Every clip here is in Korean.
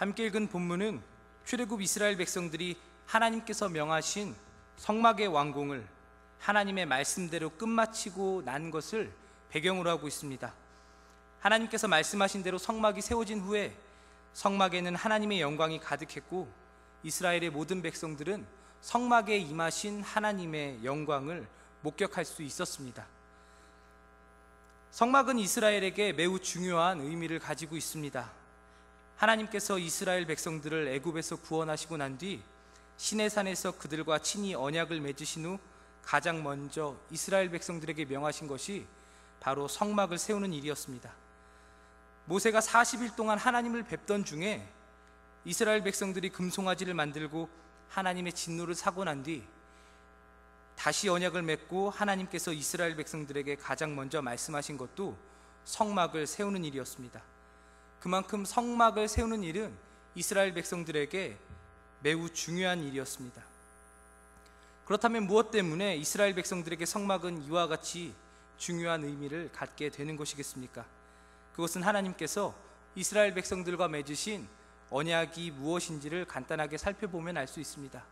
함께 읽은 본문은 출애굽 이스라엘 백성들이 하나님께서 명하신 성막의 완공을 하나님의 말씀대로 끝마치고 난 것을 배경으로 하고 있습니다. 하나님께서 말씀하신 대로 성막이 세워진 후에 성막에는 하나님의 영광이 가득했고 이스라엘의 모든 백성들은 성막에 임하신 하나님의 영광을 목격할 수 있었습니다. 성막은 이스라엘에게 매우 중요한 의미를 가지고 있습니다. 하나님께서 이스라엘 백성들을 애굽에서 구원하시고 난 뒤 시내산에서 그들과 친히 언약을 맺으신 후 가장 먼저 이스라엘 백성들에게 명하신 것이 바로 성막을 세우는 일이었습니다. 모세가 40일 동안 하나님을 뵙던 중에 이스라엘 백성들이 금송아지를 만들고 하나님의 진노를 사고 난 뒤 다시 언약을 맺고 하나님께서 이스라엘 백성들에게 가장 먼저 말씀하신 것도 성막을 세우는 일이었습니다. 그만큼 성막을 세우는 일은 이스라엘 백성들에게 매우 중요한 일이었습니다. 그렇다면 무엇 때문에 이스라엘 백성들에게 성막은 이와 같이 중요한 의미를 갖게 되는 것이겠습니까? 그것은 하나님께서 이스라엘 백성들과 맺으신 언약이 무엇인지를 간단하게 살펴보면 알 수 있습니다.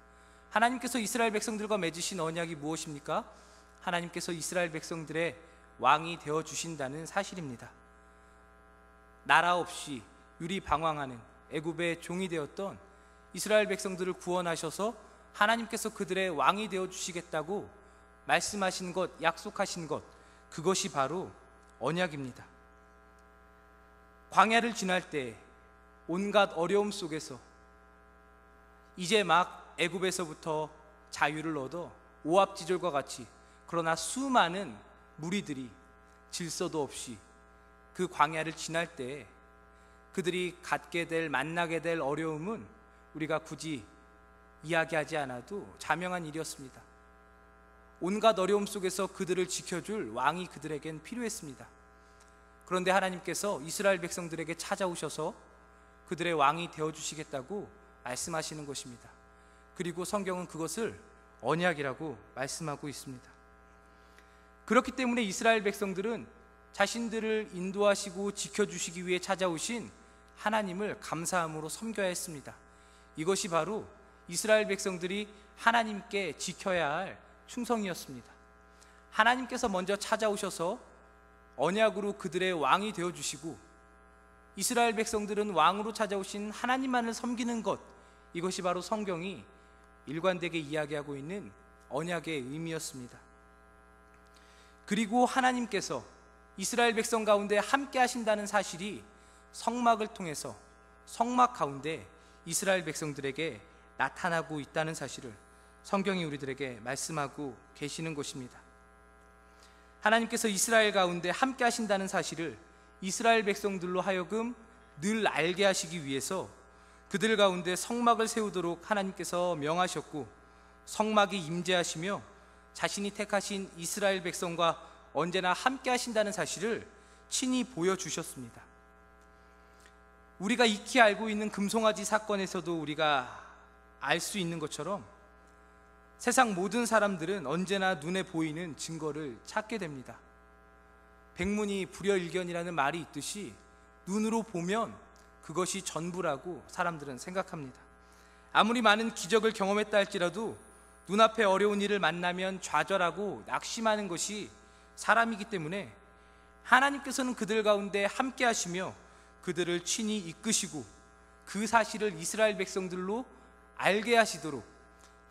하나님께서 이스라엘 백성들과 맺으신 언약이 무엇입니까? 하나님께서 이스라엘 백성들의 왕이 되어주신다는 사실입니다. 나라 없이 유리방황하는 애굽의 종이 되었던 이스라엘 백성들을 구원하셔서 하나님께서 그들의 왕이 되어주시겠다고 말씀하신 것, 약속하신 것, 그것이 바로 언약입니다. 광야를 지날 때 온갖 어려움 속에서 이제 막 애굽에서부터 자유를 얻어 오합지졸과 같이, 그러나 수많은 무리들이 질서도 없이 그 광야를 지날 때 그들이 갖게 될, 만나게 될 어려움은 우리가 굳이 이야기하지 않아도 자명한 일이었습니다. 온갖 어려움 속에서 그들을 지켜줄 왕이 그들에겐 필요했습니다. 그런데 하나님께서 이스라엘 백성들에게 찾아오셔서 그들의 왕이 되어주시겠다고 말씀하시는 것입니다. 그리고 성경은 그것을 언약이라고 말씀하고 있습니다. 그렇기 때문에 이스라엘 백성들은 자신들을 인도하시고 지켜주시기 위해 찾아오신 하나님을 감사함으로 섬겨야 했습니다. 이것이 바로 이스라엘 백성들이 하나님께 지켜야 할 충성이었습니다. 하나님께서 먼저 찾아오셔서 언약으로 그들의 왕이 되어주시고 이스라엘 백성들은 왕으로 찾아오신 하나님만을 섬기는 것, 이것이 바로 성경이 일관되게 이야기하고 있는 언약의 의미였습니다. 그리고 하나님께서 이스라엘 백성 가운데 함께 하신다는 사실이 성막을 통해서 성막 가운데 이스라엘 백성들에게 나타나고 있다는 사실을 성경이 우리들에게 말씀하고 계시는 것입니다. 하나님께서 이스라엘 가운데 함께 하신다는 사실을 이스라엘 백성들로 하여금 늘 알게 하시기 위해서 그들 가운데 성막을 세우도록 하나님께서 명하셨고, 성막이 임재하시며 자신이 택하신 이스라엘 백성과 언제나 함께 하신다는 사실을 친히 보여주셨습니다. 우리가 익히 알고 있는 금송아지 사건에서도 우리가 알 수 있는 것처럼 세상 모든 사람들은 언제나 눈에 보이는 증거를 찾게 됩니다. 백문이 불여일견이라는 말이 있듯이 눈으로 보면 그것이 전부라고 사람들은 생각합니다. 아무리 많은 기적을 경험했다 할지라도 눈앞에 어려운 일을 만나면 좌절하고 낙심하는 것이 사람이기 때문에 하나님께서는 그들 가운데 함께 하시며 그들을 친히 이끄시고 그 사실을 이스라엘 백성들로 알게 하시도록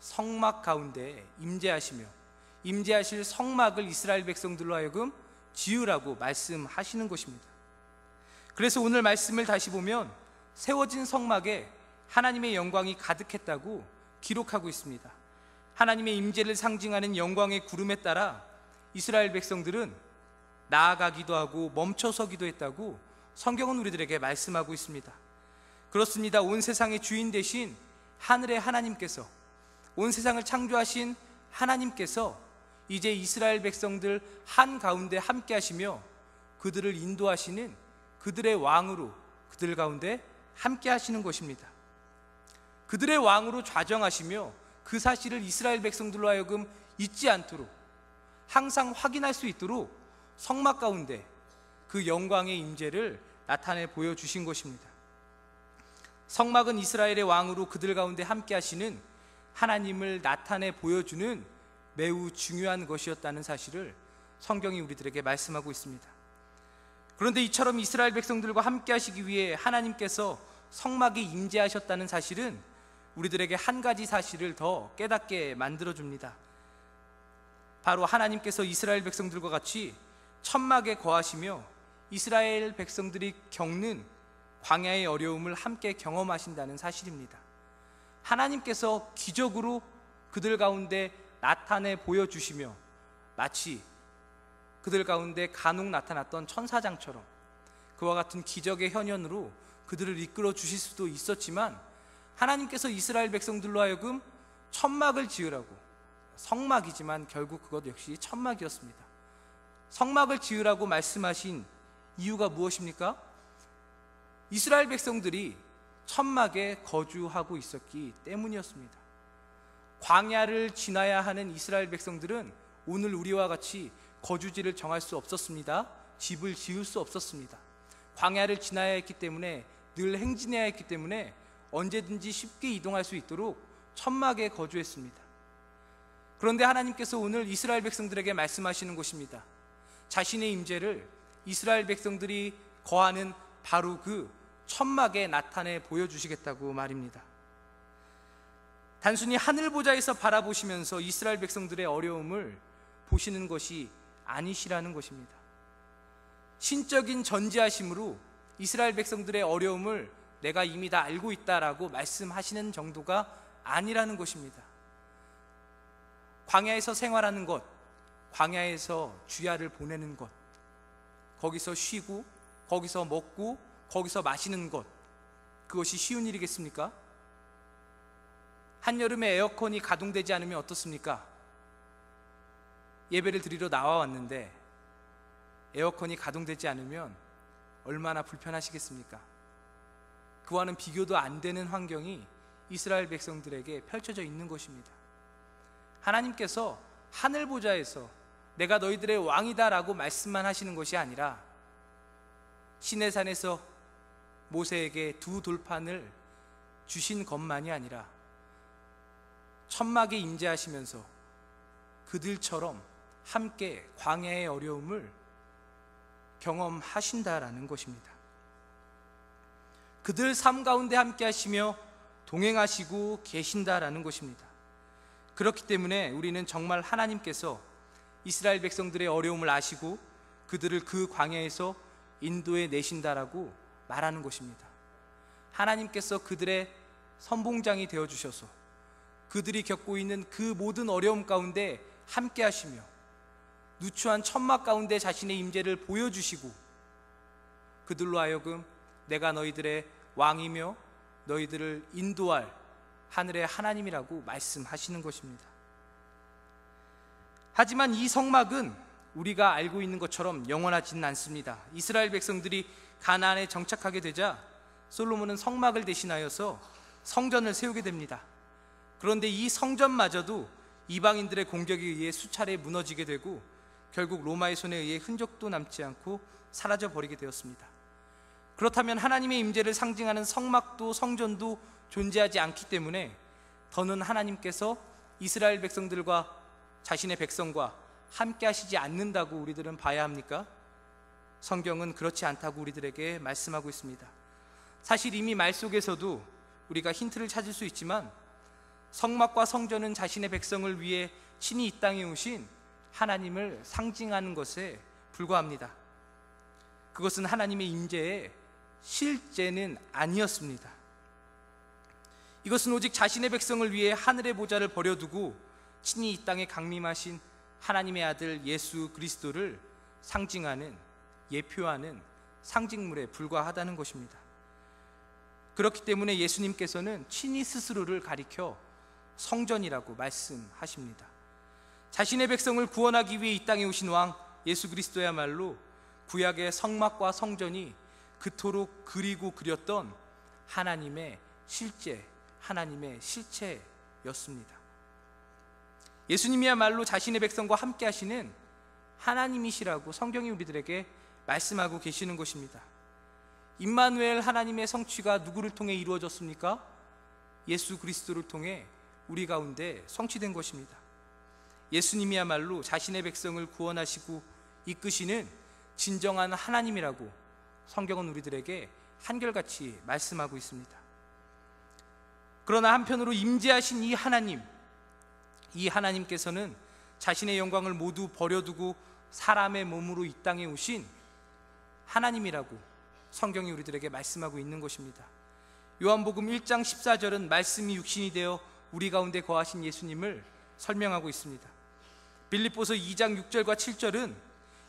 성막 가운데 임재하시며 임재하실 성막을 이스라엘 백성들로 하여금 지으라고 말씀하시는 것입니다. 그래서 오늘 말씀을 다시 보면 세워진 성막에 하나님의 영광이 가득했다고 기록하고 있습니다. 하나님의 임재를 상징하는 영광의 구름에 따라 이스라엘 백성들은 나아가기도 하고 멈춰서기도 했다고 성경은 우리들에게 말씀하고 있습니다. 그렇습니다. 온 세상의 주인 되신 하늘의 하나님께서, 온 세상을 창조하신 하나님께서 이제 이스라엘 백성들 한가운데 함께 하시며 그들을 인도하시는 그들의 왕으로 그들 가운데 함께 하시는 것입니다. 그들의 왕으로 좌정하시며 그 사실을 이스라엘 백성들로 하여금 잊지 않도록 항상 확인할 수 있도록 성막 가운데 그 영광의 임재를 나타내 보여주신 것입니다. 성막은 이스라엘의 왕으로 그들 가운데 함께 하시는 하나님을 나타내 보여주는 매우 중요한 것이었다는 사실을 성경이 우리들에게 말씀하고 있습니다. 그런데 이처럼 이스라엘 백성들과 함께 하시기 위해 하나님께서 성막에 임재하셨다는 사실은 우리들에게 한 가지 사실을 더 깨닫게 만들어줍니다. 바로 하나님께서 이스라엘 백성들과 같이 천막에 거하시며 이스라엘 백성들이 겪는 광야의 어려움을 함께 경험하신다는 사실입니다. 하나님께서 기적으로 그들 가운데 나타내 보여주시며 마치 그들 가운데 간혹 나타났던 천사장처럼 그와 같은 기적의 현현으로 그들을 이끌어 주실 수도 있었지만, 하나님께서 이스라엘 백성들로 하여금 천막을 지으라고, 성막이지만 결국 그것 역시 천막이었습니다. 성막을 지으라고 말씀하신 이유가 무엇입니까? 이스라엘 백성들이 천막에 거주하고 있었기 때문이었습니다. 광야를 지나야 하는 이스라엘 백성들은 오늘 우리와 같이 거주지를 정할 수 없었습니다. 집을 지을 수 없었습니다. 광야를 지나야 했기 때문에, 늘 행진해야 했기 때문에 언제든지 쉽게 이동할 수 있도록 천막에 거주했습니다. 그런데 하나님께서 오늘 이스라엘 백성들에게 말씀하시는 것입니다. 자신의 임재를 이스라엘 백성들이 거하는 바로 그 천막에 나타내 보여주시겠다고 말입니다. 단순히 하늘 보좌에서 바라보시면서 이스라엘 백성들의 어려움을 보시는 것이 아니시라는 것입니다. 신적인 전지하심으로 이스라엘 백성들의 어려움을 내가 이미 다 알고 있다라고 말씀하시는 정도가 아니라는 것입니다. 광야에서 생활하는 것, 광야에서 주야를 보내는 것, 거기서 쉬고 거기서 먹고 거기서 마시는 것, 그것이 쉬운 일이겠습니까? 한여름에 에어컨이 가동되지 않으면 어떻습니까? 예배를 드리러 나와 왔는데 에어컨이 가동되지 않으면 얼마나 불편하시겠습니까? 그와는 비교도 안 되는 환경이 이스라엘 백성들에게 펼쳐져 있는 것입니다. 하나님께서 하늘 보좌에서 내가 너희들의 왕이다라고 말씀만 하시는 것이 아니라 시내산에서 모세에게 두 돌판을 주신 것만이 아니라 천막에 임재하시면서 그들처럼 함께 광야의 어려움을 경험하신다라는 것입니다. 그들 삶 가운데 함께 하시며 동행하시고 계신다라는 것입니다. 그렇기 때문에 우리는 정말 하나님께서 이스라엘 백성들의 어려움을 아시고 그들을 그 광야에서 인도해 내신다라고 말하는 것입니다. 하나님께서 그들의 선봉장이 되어주셔서 그들이 겪고 있는 그 모든 어려움 가운데 함께 하시며 누추한 천막 가운데 자신의 임재를 보여주시고 그들로 하여금 내가 너희들의 왕이며 너희들을 인도할 하늘의 하나님이라고 말씀하시는 것입니다. 하지만 이 성막은 우리가 알고 있는 것처럼 영원하지는 않습니다. 이스라엘 백성들이 가나안에 정착하게 되자 솔로몬은 성막을 대신하여서 성전을 세우게 됩니다. 그런데 이 성전마저도 이방인들의 공격에 의해 수차례 무너지게 되고 결국 로마의 손에 의해 흔적도 남지 않고 사라져 버리게 되었습니다. 그렇다면 하나님의 임재를 상징하는 성막도 성전도 존재하지 않기 때문에 더는 하나님께서 이스라엘 백성들과 자신의 백성과 함께 하시지 않는다고 우리들은 봐야 합니까? 성경은 그렇지 않다고 우리들에게 말씀하고 있습니다. 사실 이미 말 속에서도 우리가 힌트를 찾을 수 있지만 성막과 성전은 자신의 백성을 위해 친히 이 땅에 오신 하나님을 상징하는 것에 불과합니다. 그것은 하나님의 임재의 실제는 아니었습니다. 이것은 오직 자신의 백성을 위해 하늘의 보좌를 버려두고 친히 이 땅에 강림하신 하나님의 아들 예수 그리스도를 상징하는, 예표하는 상징물에 불과하다는 것입니다. 그렇기 때문에 예수님께서는 친히 스스로를 가리켜 성전이라고 말씀하십니다. 자신의 백성을 구원하기 위해 이 땅에 오신 왕 예수 그리스도야말로 구약의 성막과 성전이 그토록 그리고 그렸던 하나님의 실제, 하나님의 실체였습니다. 예수님이야말로 자신의 백성과 함께 하시는 하나님이시라고 성경이 우리들에게 말씀하고 계시는 것입니다. 임마누엘 하나님의 성취가 누구를 통해 이루어졌습니까? 예수 그리스도를 통해 우리 가운데 성취된 것입니다. 예수님이야말로 자신의 백성을 구원하시고 이끄시는 진정한 하나님이라고 성경은 우리들에게 한결같이 말씀하고 있습니다. 그러나 한편으로 임재하신 이 하나님께서는 자신의 영광을 모두 버려두고 사람의 몸으로 이 땅에 오신 하나님이라고 성경이 우리들에게 말씀하고 있는 것입니다. 요한복음 1장 14절은 말씀이 육신이 되어 우리 가운데 거하신 예수님을 설명하고 있습니다. 빌립보서 2장 6절과 7절은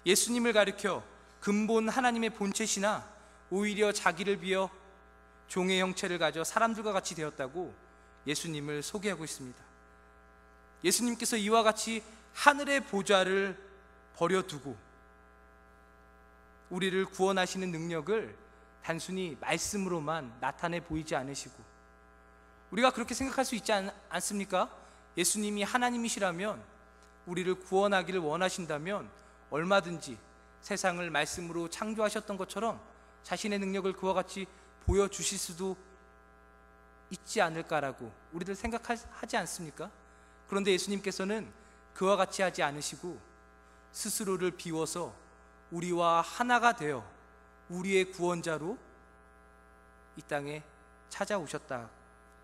예수님을 가리켜 근본 하나님의 본체시나 오히려 자기를 비어 종의 형체를 가져 사람들과 같이 되었다고 예수님을 소개하고 있습니다. 예수님께서 이와 같이 하늘의 보좌를 버려두고 우리를 구원하시는 능력을 단순히 말씀으로만 나타내 보이지 않으시고, 우리가 그렇게 생각할 수 있지 않습니까? 예수님이 하나님이시라면, 우리를 구원하기를 원하신다면 얼마든지 세상을 말씀으로 창조하셨던 것처럼 자신의 능력을 그와 같이 보여주실 수도 있지 않을까라고 우리들 생각하지 않습니까? 그런데 예수님께서는 그와 같이 하지 않으시고 스스로를 비워서 우리와 하나가 되어 우리의 구원자로 이 땅에 찾아오셨다,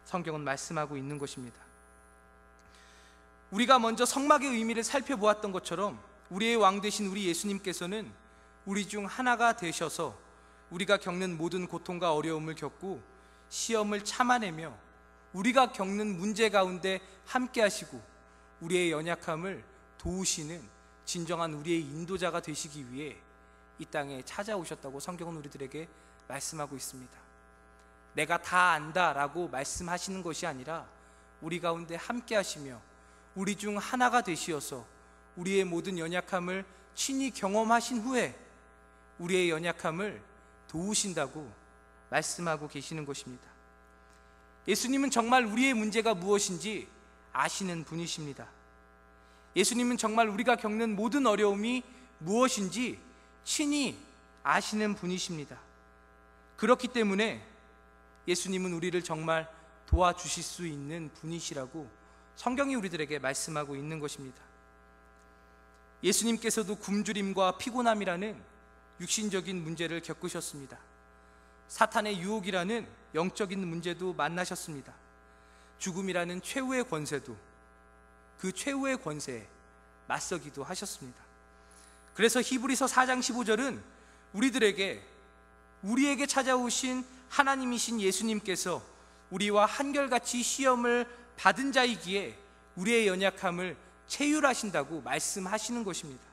성경은 말씀하고 있는 것입니다. 우리가 먼저 성막의 의미를 살펴보았던 것처럼 우리의 왕 되신 우리 예수님께서는 우리 중 하나가 되셔서 우리가 겪는 모든 고통과 어려움을 겪고 시험을 참아내며 우리가 겪는 문제 가운데 함께 하시고 우리의 연약함을 도우시는 진정한 우리의 인도자가 되시기 위해 이 땅에 찾아오셨다고 성경은 우리들에게 말씀하고 있습니다. 내가 다 안다라고 말씀하시는 것이 아니라 우리 가운데 함께 하시며 우리 중 하나가 되시어서 우리의 모든 연약함을 친히 경험하신 후에 우리의 연약함을 도우신다고 말씀하고 계시는 것입니다. 예수님은 정말 우리의 문제가 무엇인지 아시는 분이십니다. 예수님은 정말 우리가 겪는 모든 어려움이 무엇인지 친히 아시는 분이십니다. 그렇기 때문에 예수님은 우리를 정말 도와주실 수 있는 분이시라고 성경이 우리들에게 말씀하고 있는 것입니다. 예수님께서도 굶주림과 피곤함이라는 육신적인 문제를 겪으셨습니다. 사탄의 유혹이라는 영적인 문제도 만나셨습니다. 죽음이라는 최후의 권세도, 그 최후의 권세에 맞서기도 하셨습니다. 그래서 히브리서 4장 15절은 우리에게 찾아오신 하나님이신 예수님께서 우리와 한결같이 시험을 받은 자이기에 우리의 연약함을 체휼하신다고 말씀하시는 것입니다.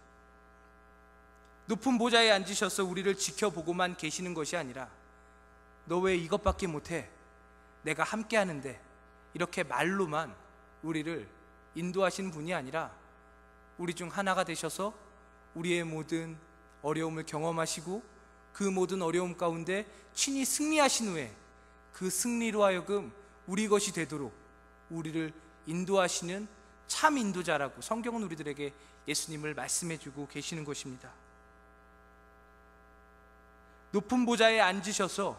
높은 보좌에 앉으셔서 우리를 지켜보고만 계시는 것이 아니라 너 왜 이것밖에 못해? 내가 함께 하는데, 이렇게 말로만 우리를 인도하시는 분이 아니라 우리 중 하나가 되셔서 우리의 모든 어려움을 경험하시고 그 모든 어려움 가운데 친히 승리하신 후에 그 승리로 하여금 우리 것이 되도록 우리를 인도하시는 참 인도자라고 성경은 우리들에게 예수님을 말씀해주고 계시는 것입니다. 높은 보좌에 앉으셔서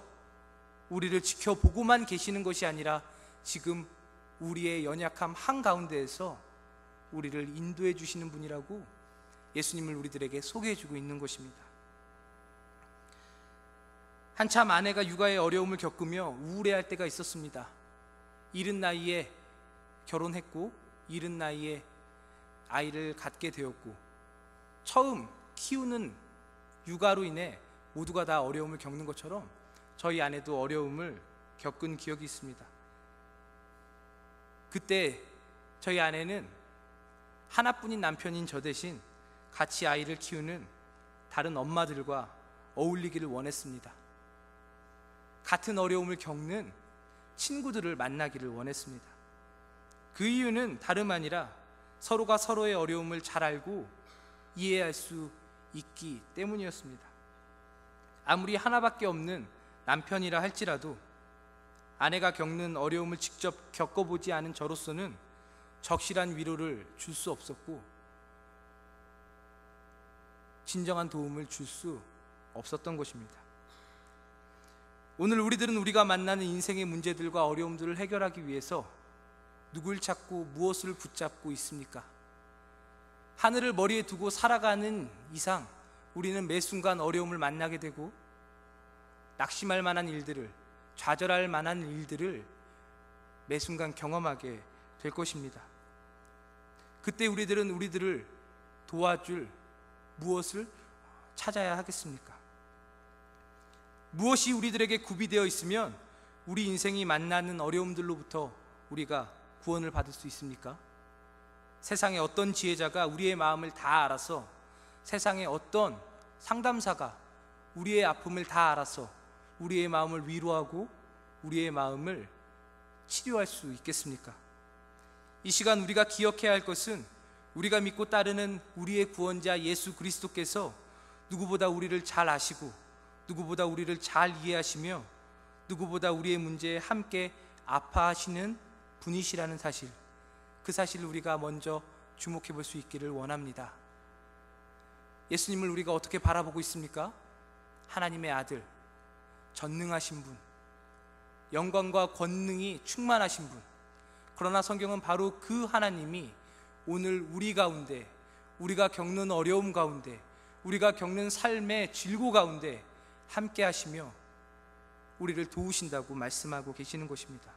우리를 지켜보고만 계시는 것이 아니라 지금 우리의 연약함 한가운데에서 우리를 인도해 주시는 분이라고 예수님을 우리들에게 소개해주고 있는 것입니다. 한참 아내가 육아의 어려움을 겪으며 우울해할 때가 있었습니다. 이른 나이에 결혼했고 이른 나이에 아이를 갖게 되었고 처음 키우는 육아로 인해 모두가 다 어려움을 겪는 것처럼 저희 아내도 어려움을 겪은 기억이 있습니다. 그때 저희 아내는 하나뿐인 남편인 저 대신 같이 아이를 키우는 다른 엄마들과 어울리기를 원했습니다. 같은 어려움을 겪는 친구들을 만나기를 원했습니다. 그 이유는 다름 아니라 서로가 서로의 어려움을 잘 알고 이해할 수 있기 때문이었습니다. 아무리 하나밖에 없는 남편이라 할지라도 아내가 겪는 어려움을 직접 겪어보지 않은 저로서는 적실한 위로를 줄 수 없었고 진정한 도움을 줄 수 없었던 것입니다. 오늘 우리들은 우리가 만나는 인생의 문제들과 어려움들을 해결하기 위해서 누굴 찾고 무엇을 붙잡고 있습니까? 하늘을 머리에 두고 살아가는 이상 우리는 매 순간 어려움을 만나게 되고 낙심할 만한 일들을, 좌절할 만한 일들을 매 순간 경험하게 될 것입니다. 그때 우리들은 우리들을 도와줄 무엇을 찾아야 하겠습니까? 무엇이 우리들에게 구비되어 있으면 우리 인생이 만나는 어려움들로부터 우리가 구원을 받을 수 있습니까? 세상에 어떤 지혜자가 우리의 마음을 다 알아서, 세상에 어떤 상담사가 우리의 아픔을 다 알아서 우리의 마음을 위로하고 우리의 마음을 치료할 수 있겠습니까? 이 시간 우리가 기억해야 할 것은 우리가 믿고 따르는 우리의 구원자 예수 그리스도께서 누구보다 우리를 잘 아시고 누구보다 우리를 잘 이해하시며 누구보다 우리의 문제에 함께 아파하시는 분이시라는 사실, 그 사실을 우리가 먼저 주목해 볼 수 있기를 원합니다. 예수님을 우리가 어떻게 바라보고 있습니까? 하나님의 아들, 전능하신 분, 영광과 권능이 충만하신 분. 그러나 성경은 바로 그 하나님이 오늘 우리 가운데, 우리가 겪는 어려움 가운데, 우리가 겪는 삶의 질고 가운데 함께 하시며 우리를 도우신다고 말씀하고 계시는 것입니다.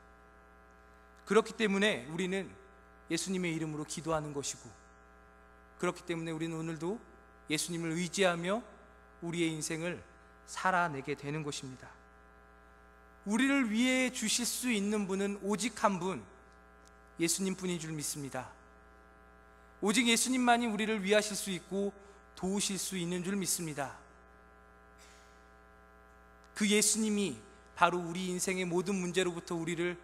그렇기 때문에 우리는 예수님의 이름으로 기도하는 것이고, 그렇기 때문에 우리는 오늘도 예수님을 의지하며 우리의 인생을 살아내게 되는 것입니다. 우리를 위해 주실 수 있는 분은 오직 한 분, 예수님 뿐인 줄 믿습니다. 오직 예수님만이 우리를 위하실 수 있고 도우실 수 있는 줄 믿습니다. 그 예수님이 바로 우리 인생의 모든 문제로부터 우리를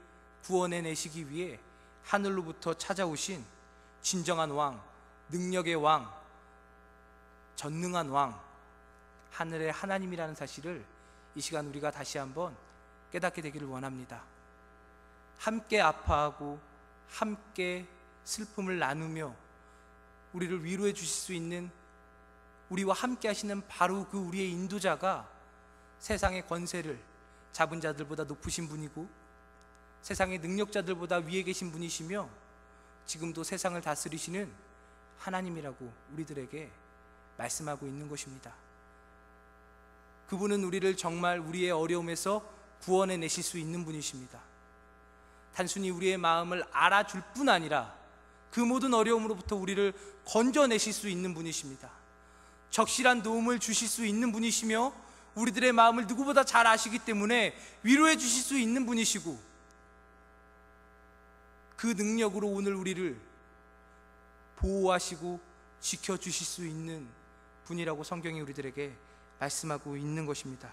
구원해내시기 위해 하늘로부터 찾아오신 진정한 왕, 능력의 왕, 전능한 왕, 하늘의 하나님이라는 사실을 이 시간 우리가 다시 한번 깨닫게 되기를 원합니다. 함께 아파하고 함께 슬픔을 나누며 우리를 위로해 주실 수 있는, 우리와 함께 하시는 바로 그 우리의 인도자가 세상의 권세를 잡은 자들보다 높으신 분이고 세상의 능력자들보다 위에 계신 분이시며 지금도 세상을 다스리시는 하나님이라고 우리들에게 말씀하고 있는 것입니다. 그분은 우리를 정말 우리의 어려움에서 구원해 내실 수 있는 분이십니다. 단순히 우리의 마음을 알아줄 뿐 아니라 그 모든 어려움으로부터 우리를 건져내실 수 있는 분이십니다. 적실한 도움을 주실 수 있는 분이시며 우리들의 마음을 누구보다 잘 아시기 때문에 위로해 주실 수 있는 분이시고, 그 능력으로 오늘 우리를 보호하시고 지켜주실 수 있는 분이라고 성경이 우리들에게 말씀하고 있는 것입니다.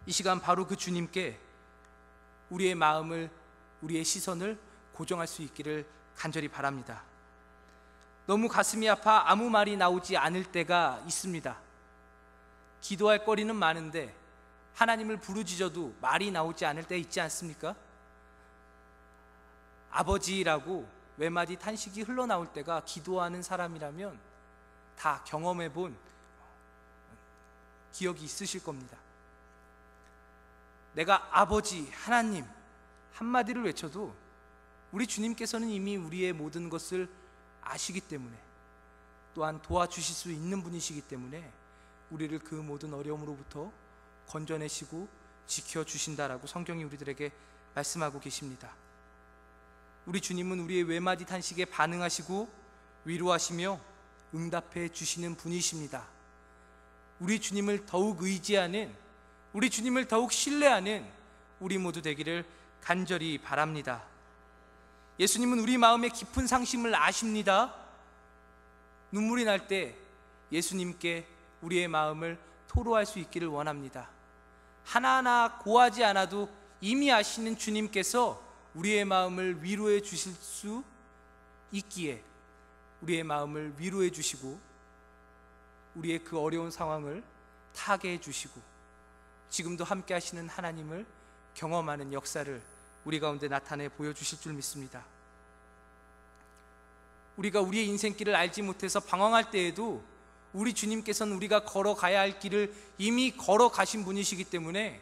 이 시간 바로 그 주님께 우리의 마음을, 우리의 시선을 고정할 수 있기를 간절히 바랍니다. 너무 가슴이 아파 아무 말이 나오지 않을 때가 있습니다. 기도할 거리는 많은데 하나님을 부르짖어도 말이 나오지 않을 때 있지 않습니까? 아버지라고 외마디 탄식이 흘러나올 때가 기도하는 사람이라면 다 경험해 본 기억이 있으실 겁니다. 내가 아버지 하나님 한마디를 외쳐도 우리 주님께서는 이미 우리의 모든 것을 아시기 때문에, 또한 도와주실 수 있는 분이시기 때문에 우리를 그 모든 어려움으로부터 건져내시고 지켜주신다라고 성경이 우리들에게 말씀하고 계십니다. 우리 주님은 우리의 외마디 탄식에 반응하시고 위로하시며 응답해 주시는 분이십니다. 우리 주님을 더욱 의지하는, 우리 주님을 더욱 신뢰하는 우리 모두 되기를 간절히 바랍니다. 예수님은 우리 마음의 깊은 상심을 아십니다. 눈물이 날 때 예수님께 우리의 마음을 토로할 수 있기를 원합니다. 하나하나 고하지 않아도 이미 아시는 주님께서 우리의 마음을 위로해 주실 수 있기에 우리의 마음을 위로해 주시고 우리의 그 어려운 상황을 타개해 주시고 지금도 함께 하시는 하나님을 경험하는 역사를 우리 가운데 나타내 보여주실 줄 믿습니다. 우리가 우리의 인생길을 알지 못해서 방황할 때에도 우리 주님께서는 우리가 걸어가야 할 길을 이미 걸어가신 분이시기 때문에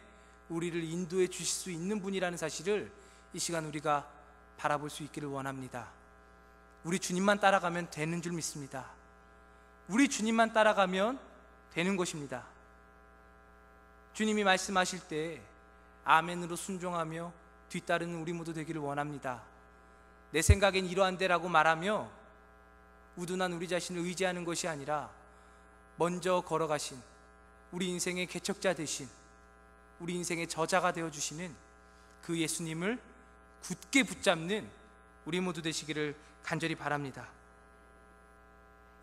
우리를 인도해 주실 수 있는 분이라는 사실을 이 시간 우리가 바라볼 수 있기를 원합니다. 우리 주님만 따라가면 되는 줄 믿습니다. 우리 주님만 따라가면 되는 것입니다. 주님이 말씀하실 때 아멘으로 순종하며 뒤따르는 우리 모두 되기를 원합니다. 내 생각엔 이러한데라고 말하며 우둔한 우리 자신을 의지하는 것이 아니라 먼저 걸어가신 우리 인생의 개척자 되신 우리 인생의 저자가 되어주시는 그 예수님을 굳게 붙잡는 우리 모두 되시기를 간절히 바랍니다.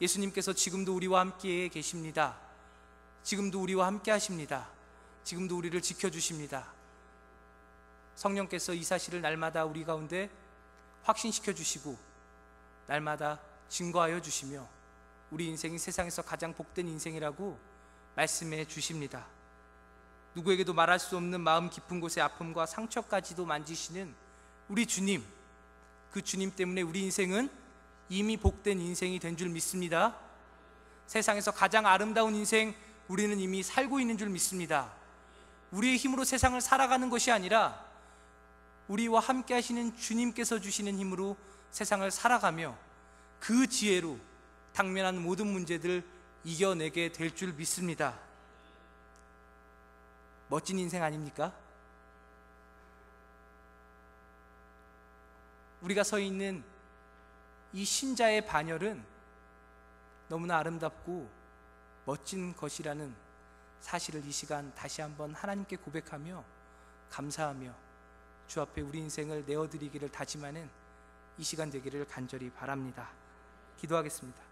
예수님께서 지금도 우리와 함께 계십니다. 지금도 우리와 함께 하십니다. 지금도 우리를 지켜주십니다. 성령께서 이 사실을 날마다 우리 가운데 확신시켜 주시고 날마다 증거하여 주시며 우리 인생이 세상에서 가장 복된 인생이라고 말씀해 주십니다. 누구에게도 말할 수 없는 마음 깊은 곳의 아픔과 상처까지도 만지시는 우리 주님, 그 주님 때문에 우리 인생은 이미 복된 인생이 된 줄 믿습니다. 세상에서 가장 아름다운 인생 우리는 이미 살고 있는 줄 믿습니다. 우리의 힘으로 세상을 살아가는 것이 아니라 우리와 함께 하시는 주님께서 주시는 힘으로 세상을 살아가며 그 지혜로 당면한 모든 문제들 이겨내게 될 줄 믿습니다. 멋진 인생 아닙니까? 우리가 서 있는 이 신자의 반열은 너무나 아름답고 멋진 것이라는 사실을 이 시간 다시 한번 하나님께 고백하며 감사하며 주 앞에 우리 인생을 내어드리기를 다짐하는 이 시간 되기를 간절히 바랍니다. 기도하겠습니다.